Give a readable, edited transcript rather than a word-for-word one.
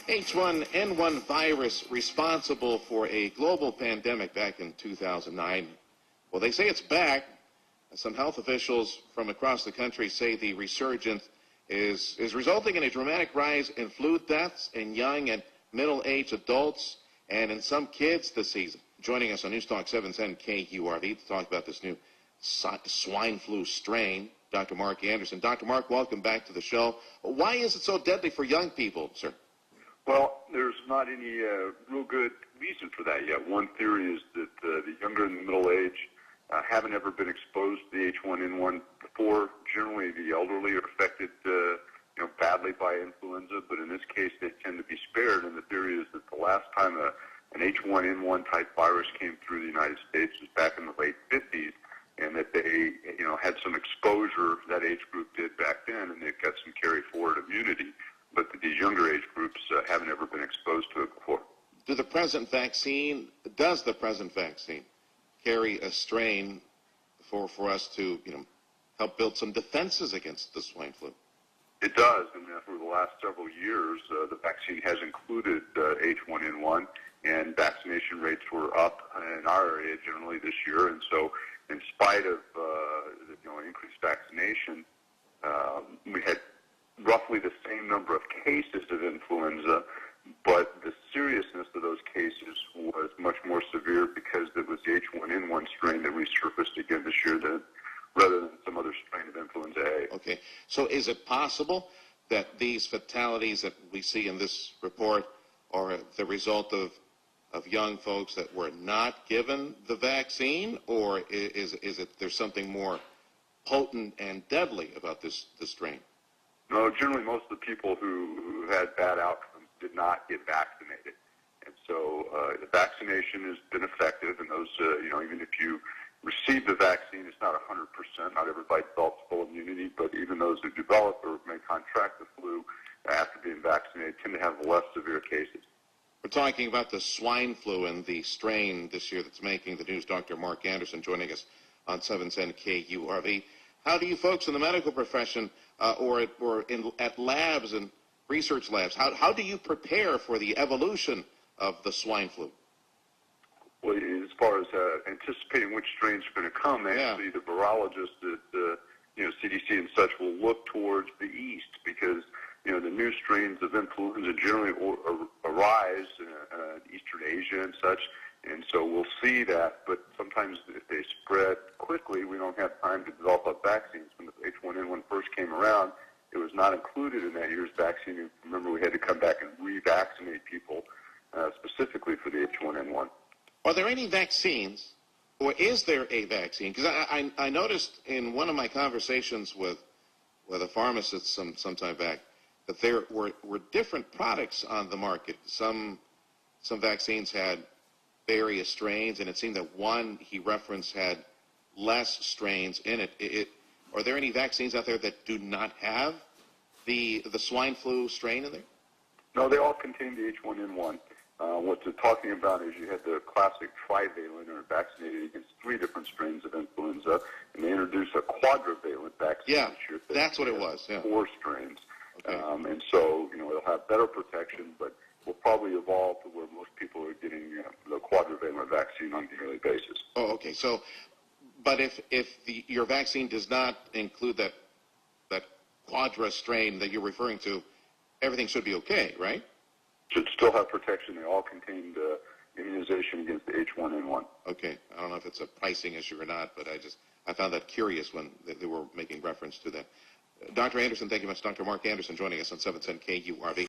H1N1 virus responsible for a global pandemic back in 2009. Well, they say it's back. Some health officials from across the country say the resurgence is resulting in a dramatic rise in flu deaths in young and middle-aged adults and in some kids this season. Joining us on News Talk 710 KURV to talk about this new swine flu strain, Dr. Mark Anderson. Dr. Mark, welcome back to the show. Why is it so deadly for young people, sir? Well, there's not any real good reason for that yet. One theory is that the younger and the middle age haven't ever been exposed to the H1N1 before. Generally, the elderly are affected badly by influenza, but in this case, they tend to be spared. And the theory is that the last time an H1N1 type virus came through the United States was back in the late 50s, and that they had some exposure, that age group did back then, and they've got some carry forward immunity. But these younger age groups haven't ever been exposed to it before. Does the present vaccine carry a strain for us to help build some defenses against the swine flu? It does, and for the last several years, the vaccine has included H1N1, and vaccination rates were up in our area generally this year. And so, in spite of increased vaccination, we had roughly the same number of cases of influenza, but the seriousness of those cases was much more severe because it was the H1N1 strain that resurfaced again this year rather than some other strain of influenza A. Okay, so is it possible that these fatalities that we see in this report are the result of young folks that were not given the vaccine, or is it there's something more potent and deadly about this strain? No, generally most of the people who had bad outcomes did not get vaccinated. And so the vaccination has been effective, and those, even if you receive the vaccine, it's not 100%. Not everybody develops full immunity, but even those who develop or may contract the flu after being vaccinated tend to have less severe cases. We're talking about the swine flu and the strain this year that's making the news. Dr. Mark Anderson joining us on 710 KURV. How do you folks in the medical profession or at labs and research labs, how do you prepare for the evolution of the swine flu? Well, as far as anticipating which strains are going to come, actually the virologists at CDC and such will look towards the east because the new strains of influenza generally arise in Eastern Asia and such. And so we'll see that, but sometimes if they spread quickly, we don't have time to develop up vaccines. When the H1N1 first came around, it was not included in that year's vaccine. Remember, we had to come back and revaccinate people specifically for the H1N1. Are there any vaccines, or is there a vaccine? Because I noticed in one of my conversations with a pharmacist some time back that there were different products on the market. Some vaccines had various strains, and it seemed that one he referenced had less strains in it. Are there any vaccines out there that do not have the swine flu strain in there? No, they all contain the H1N1. What they're talking about is you had the classic trivalent, or vaccinated against 3 different strains of influenza, and they introduced a quadrivalent vaccine this year. That's what it was. 4 strains. Okay. And so, it'll have better protection, but will probably evolve to where most people are getting the quadrivalent vaccine on a yearly basis. Oh, okay. So, but if your vaccine does not include that quadra strain that you're referring to, everything should be okay, right? Should still have protection. They all contained immunization against the H1N1. Okay. I don't know if it's a pricing issue or not, but I found that curious when they were making reference to that. Dr. Anderson, thank you much. Dr. Mark Anderson joining us on 710 KURV.